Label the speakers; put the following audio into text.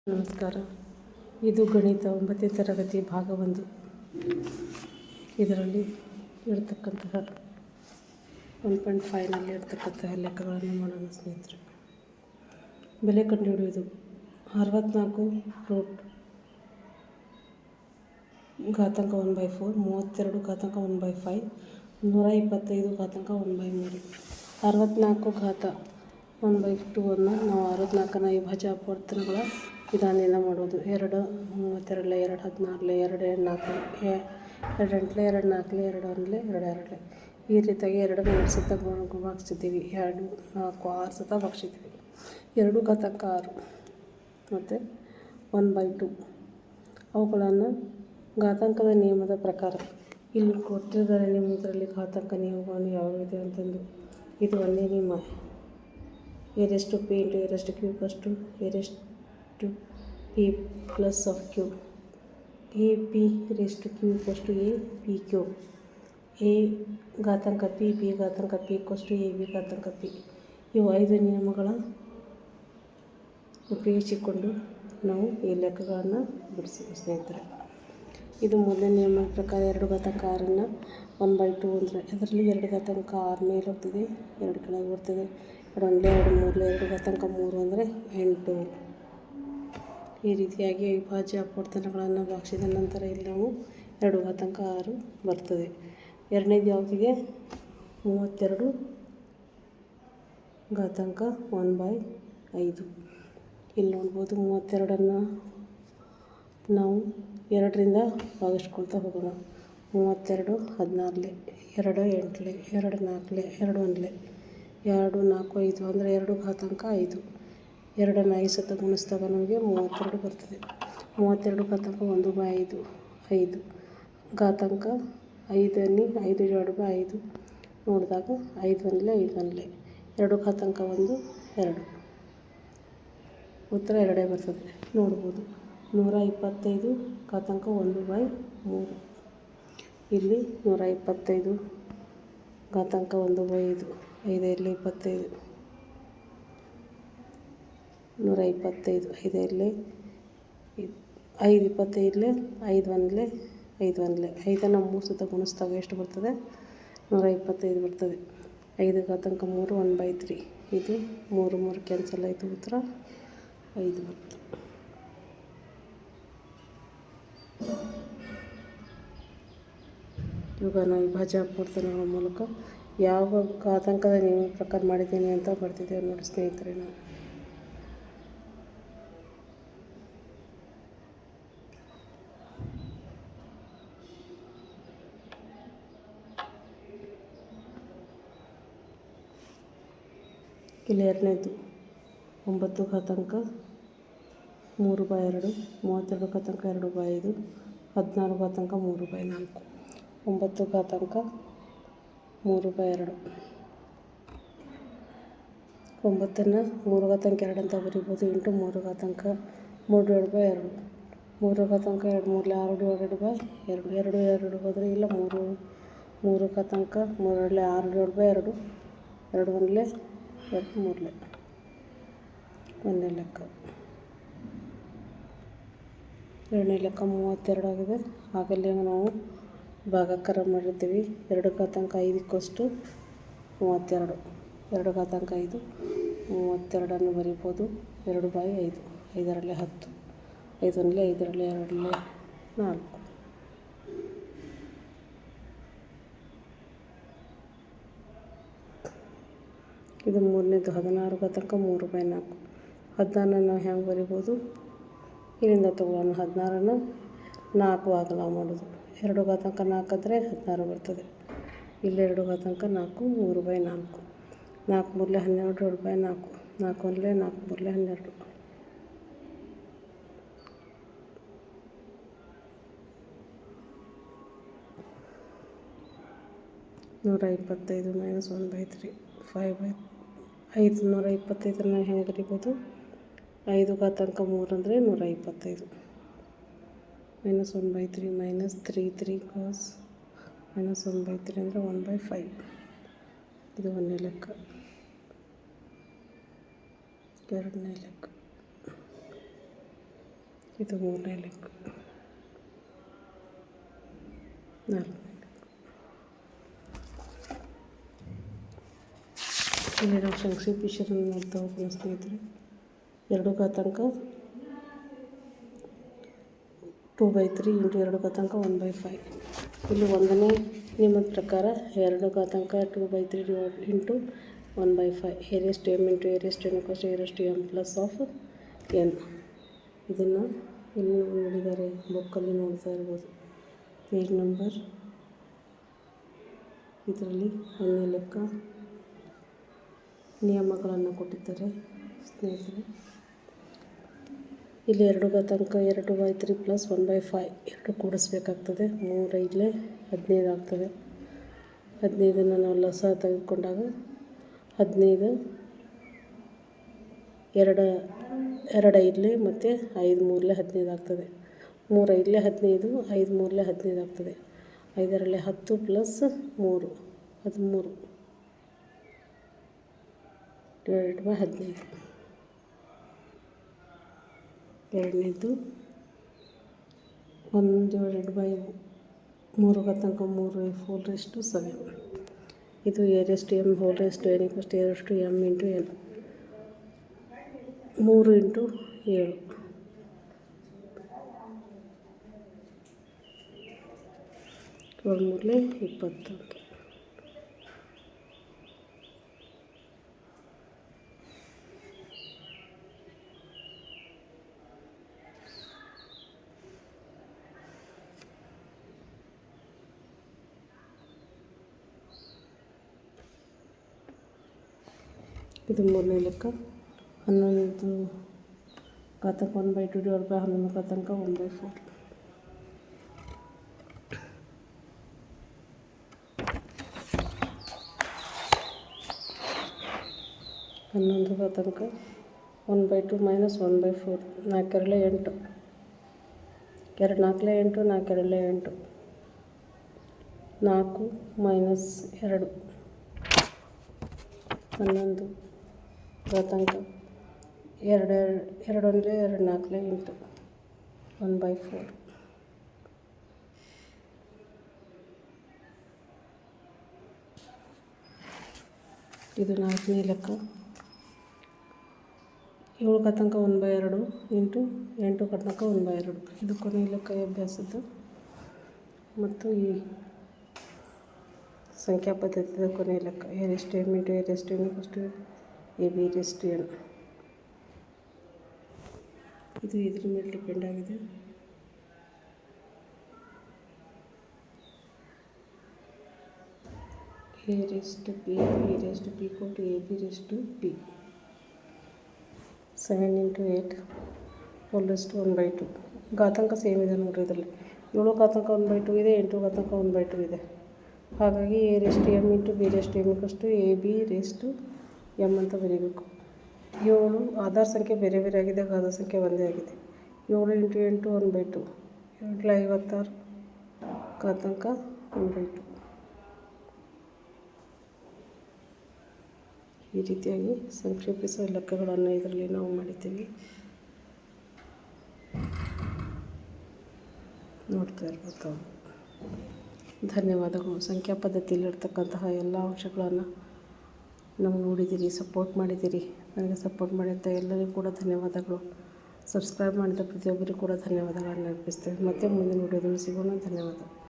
Speaker 1: ನಮಸ್ಕಾರ. ಇದು ಗಣಿತ 9ನೇ ತರಗತಿ ಭಾಗ 1. ಇದರಲ್ಲಿ ಇರತಕ್ಕಂತಹ 1.5ನಲ್ಲಿ ಇರತಕ್ಕಂತಹ ಲೆಕ್ಕಗಳನ್ನು ಮಾಡೋಣ ಸ್ನೇಹಿತರೆ. ಬೆಲೆ ಕಂಡುಹಿಡಿಯುವುದು 64 ರೂಟ್ ಘಾತಾಂಕ 1/4, 32 ಘಾತಾಂಕ 1/5, 125 ಘಾತಾಂಕ 1/3. 64 ಘಾತ 1/2 ಅನ್ನು ನಾವು 64ನ ಅವಿಭಾಜ್ಯ ಅಪವರ್ತನಗಳ ವಿಧಾನದಿಂದ ಮಾಡುವುದು. 2 32, 2 16, 2 4, 2 8, 2 4, 2 1, 2 2. ಈ ರೀತಿಯಾಗಿ 2 ಸತ ಭಾಗಿಸಿದ್ದೀವಿ. 2 4 6 ಸತ ಭಾಗಿಸಿದ್ದೀವಿ. 2 ಘಾತಾಂಕ 6 ಮತ್ತು 1/2 ಅವುಗಳನ್ನು ಘಾತಾಂಕದ ನಿಯಮದ ಪ್ರಕಾರ ಇಲ್ಲಿ ಕೊಟ್ಟಿದ್ದಾರೆ. ನಿಮ್ಮದರಲ್ಲಿ ಘಾತಾಂಕ ನಿಯಮಗಳನ್ನು ಯಾವಿದೆ ಅಂತಂದು. ಇದು ಒಂದೇ ನಿಯಮ. a raised to p into a raised to q equals to a raised to p plus of q. a p raised to q equals to a p q. a ಘಾತಾಂಕ p, b ಘಾತಾಂಕ p equals to a b ಘಾತಾಂಕ p. ಇವು 5 ನಿಯಮಗಳ ಉಪಯೋಗಿಸಿಕೊಂಡು ನಾವು ಈ ಲೆಕ್ಕಗಳನ್ನು ಬಿಡಿಸ್ತೀವಿ ಸ್ನೇಹಿತರೆ. ಇದು ಮೊದಲನೇ ನಿಯಮದ ಪ್ರಕಾರ 2 ಘಾತಾಂಕ 6ಅನ್ನು 1/2 ಅಂದರೆ ಇದರಲ್ಲಿ 2 ಘಾತಾಂಕ 6 ಮೇಲೆ ಹೋಗ್ತದೆ, 2 ಕೆಳಗೆ ಬರ್ತದೆ. 2 1, 2 3, 2 ಘಾತಾಂಕ 3 ಅಂದರೆ 8. ಈ ರೀತಿಯಾಗಿ ಅವಿಭಾಜ್ಯ ಅಪವರ್ತನಗಳನ್ನು ಭಾಗಿಸಿದ ನಂತರ ಇಲ್ಲಿ ನಾವು 2 ಘಾತಾಂಕ 6 ಬರ್ತದೆ. ಎರಡನೇದು ಯಾವುದಿದೆ? 32 ಘಾತಾಂಕ 1/5. ಇಲ್ಲಿ ನೋಡ್ಬೋದು 32ಅನ್ನು ನಾವು 2ರಿಂದ ಭಾಗಿಸ್ಕೊಳ್ತಾ ಹೋಗೋಣ. 32 16, 2 8, 2 4, 2 1, 2 4 5 ಅಂದರೆ 2 ಘಾತಾಂಕ 5. 2ಅನ್ನು 5 ಸತ ಗುಣಿಸಿದಾಗ ನಮಗೆ 32 ಬರ್ತದೆ. 32 ಘಾತಾಂಕ 1/5, 5 ಘಾತಾಂಕ 5 5/5 ನೋಡಿದಾಗ 5 1, 5 1, 2 ಘಾತಾಂಕ 1 2. ಉತ್ತರ 2 ಬರ್ತದೆ. ನೋಡ್ಬೋದು 125 ಘಾತಾಂಕ 1/3. ಇಲ್ಲಿ 125 ಘಾತಾಂಕ 1/5, 5 ಇಲ್ಲಿ 25, 125, 5 ಇಲ್ಲಿ 5 25, 5 1, 5 1, 5ಅನ್ನು 3 ಸತ ಗುಣಿಸಿದಾಗ ಎಷ್ಟು ಬರ್ತದೆ? 125 ಬರ್ತದೆ. 5 ಘಾತಾಂಕ 3 1/3. ಇದು 3 3 ಕ್ಯಾನ್ಸಲ್ ಆಯಿತು. ಉತ್ತರ 5 ಬರ್ತದೆ. ಇವಾಗ ನಾವು ಅವಿಭಾಜ್ಯ ಅಪವರ್ತನಗಳ ಮೂಲಕ ಯಾವ ಘಾತಾಂಕದ ನಿಯಮದ ಪ್ರಕಾರ ಮಾಡಿದ್ದೇನೆ ಅಂತ ಬರ್ತಿದ್ದೇವೆ ನೋಡಿ ಸ್ನೇಹಿತರೆ. ನಾವು ಇಲ್ಲಿ ಎರಡನೇದು 9 ಘಾತಾಂಕ 3/2, 32 ಘಾತಾಂಕ 2/5, 16 ಘಾತಾಂಕ 3/4. 9 ಘಾತಾಂಕ 3/2. 9ಅನ್ನು 3 ಘಾತಾಂಕ 2 ಅಂತ ಬರೀಬೋದು. ಇಂಟು 3 ಘಾತಾಂಕ 3/2. 3 ಘಾತಾಂಕ 2 3 6/2. 2 2 ಹೋದರೆ ಇಲ್ಲ 3 ಘಾತಾಂಕ 3 6/2. 2 1, 2 3. ಒಂದನೇ ಲೆಕ್ಕ. ಎರಡನೇ ಲೆಕ್ಕ 32 ಆಗಿದೆ. ಆಗಲೇ ನಾವು ಭಾಗಾಕಾರ ಮಾಡಿರ್ತೀವಿ. 2 ಘಾತಾಂಕ 5 = 32. 2 ಘಾತಾಂಕ 5 32ಅನ್ನು ಬರೀಬೋದು. 2/5, 5ರಲ್ಲಿ 10, 5 1, 5ರಲ್ಲಿ 2, 4. ಇದು ಮೂರನೇದು 16 ಘಾತಾಂಕ 3/4. 16ಅನ್ನು ನಾವು ಹೆಂಗೆ ಬರಿಬೋದು? ಇಲ್ಲಿಂದ ತಗೊಳ್ಳೋಣ. 16ಅನ್ನು 4 ಅಗಲ ಮಾಡೋದು. 2 ಘಾತಾಂಕ 4 ಅಂದರೆ 16 ಬರ್ತದೆ. ಇಲ್ಲಿ 2 ಘಾತಾಂಕ 4 3/4. 4 3 12 2/4. 4 1, 4 3 12. -125 -1/3 5. 125ಅನ್ನು ಹೆಂಗೆ ಬರಿಬೋದು? 5 ಘಾತಾಂಕ 3 ಅಂದರೆ 125. -1/3 -3 3 cos -1/3 ಅಂದರೆ 1/5. ಇದು ಒಂದನೇ ಲೆಕ್ಕ. ಎರಡನೇ ಲೆಕ್ಕ ಇದು 3ನೇ ಲೆಕ್ಕ, 4ನೇ ಇಲ್ಲಿ ನಾವು ಸಂಕ್ಷೇಪಿಸನ್ನು ನೋಡ್ತಾ ಹೋಗೋಣ ಸ್ನೇಹಿತರೆ. 2 ಘಾತಾಂಕ 2/3 ಇಂಟು 2 ಘಾತಾಂಕ 1/5. ಇಲ್ಲಿ 1ನೇ ನಿಯಮದ ಪ್ರಕಾರ 2 ಘಾತಾಂಕ 2/3 into 1/5 a raised to m into a raised to n equals to a raised to m plus of n. ಇದನ್ನು ಇಲ್ಲಿ ನೋಡಿದ್ದಾರೆ, ಬುಕ್ಕಲ್ಲಿ ನೋಡ್ತಾ ಇರ್ಬೋದು, ಪೇಜ್ ನಂಬರ್. ಇದರಲ್ಲಿ 1ನೇ ಲೆಕ್ಕ ನಿಯಮಗಳನ್ನು ಕೊಟ್ಟಿದ್ದಾರೆ ಸ್ನೇಹಿತರೆ. ಇಲ್ಲಿ 2 ಘಾತಾಂಕ 2/3 ಪ್ಲಸ್ 1/5 2 ಕೂಡಿಸ್ಬೇಕಾಗ್ತದೆ. 3 5 15 ಆಗ್ತದೆ. 15ನ್ನು ನಾವು ಲಸ ತೆಗೆದುಕೊಂಡಾಗ 15 2 5 ಮತ್ತು 5 3 15 ಆಗ್ತದೆ. 3 5 15, 5 3 15 ಆಗ್ತದೆ. 5 10 ಪ್ಲಸ್ 3 13 ಡಿವೈಡೆಡ್ ಬೈ 15. ಎರಡನೇದು 1 ಡಿವೈಡೆಡ್ ಬೈ 3 ಘಾತಾಂಕ 3 4 raised to 7. ಇದು a raised to m whole raised to n equals to a raised to m into n. 3 into 7 12 20 ಅಂತ. ಇದು 3ನೇ ಲೆಕ್ಕ. 11 ಘಾತಾಂಕ 1/2 ಡಿವೈಡೆಡ್ ಬೈ 11 ಘಾತಾಂಕ 1/4. 11 ಘಾತಾಂಕ 1/2 ಮೈನಸ್ 1/4 4 2 8, 2 4 8, 4 2 8, 4 ಮೈನಸ್ 2 11 ಘಾತಾಂಕ 2 2 ಅಂದರೆ 2 4 8 1/4. ಇದು 4ನೇ ಲೆಕ್ಕ. 7 ಘಾತಾಂಕ 1/2 ಇಂಟು 8 ಘಾತಾಂಕ 1/2. ಇದು ಕೊನೆಯ ಲೆಕ್ಕ ಅಭ್ಯಾಸದ್ದು ಮತ್ತು ಈ ಸಂಖ್ಯಾ ಪದ್ಧತಿಯ ಕೊನೆಯ ಲೆಕ್ಕ a raised to m into a raised to n equals to a b raised to n. ಇದು ಇದ್ರ ಮೇಲೆ ಡಿಪೆಂಡ್ ಆಗಿದೆ. a raised to b raised to p equal to a b raised to p. 7 into 8 whole raised to 1/2. ಘಾತಾಂಕ same ಇದೆ ನೋಡಿರಿ. ಇದರಲ್ಲಿ 7 ಘಾತಾಂಕ 1/2 ಇದೆ, 8 ಘಾತಾಂಕ 1/2 ಇದೆ. ಹಾಗಾಗಿ a raised to m into b raised to m equals to a b raised to m ಅಂತ ಬರೀಬೇಕು. 7 ಆಧಾರ ಸಂಖ್ಯೆ ಬೇರೆ ಬೇರೆ ಆಗಿದೆ, ಘಾತ ಸಂಖ್ಯೆ ಒಂದೇ ಆಗಿದೆ. 7 ಇಂಟು 8 1/2, 7 56 ಘಾತಾಂಕ 1/2. ಈ ರೀತಿಯಾಗಿ ಸಂಕ್ಷೇಪಿಸುವ ಲೆಕ್ಕಗಳನ್ನು ಇದರಲ್ಲಿ ನಾವು ಮಾಡಿದ್ದೀವಿ, ನೋಡ್ತಾ ಇರ್ಬೋದು. ಧನ್ಯವಾದಗಳು. ಸಂಖ್ಯಾ ಪದ್ಧತಿಯಲ್ಲಿರ್ತಕ್ಕಂತಹ ಎಲ್ಲ ಅಂಶಗಳನ್ನು ನಾವು ನೋಡಿದ್ದೀರಿ, ಸಪೋರ್ಟ್ ಮಾಡಿದ್ದೀರಿ. ನನಗೆ ಸಪೋರ್ಟ್ ಮಾಡಿದಂಥ ಎಲ್ಲರಿಗೂ ಕೂಡ ಧನ್ಯವಾದಗಳು. ಸಬ್ಸ್ಕ್ರೈಬ್ ಮಾಡಿದ ಪ್ರತಿಯೊಬ್ಬರಿಗೂ ಕೂಡ ಧನ್ಯವಾದಗಳನ್ನು ಅರ್ಪಿಸ್ತೇವೆ. ಮತ್ತೆ ಮುಂದಿನ ವಿಡಿಯೋದಲ್ಲಿ ಸಿಗೋಣ. ಧನ್ಯವಾದ.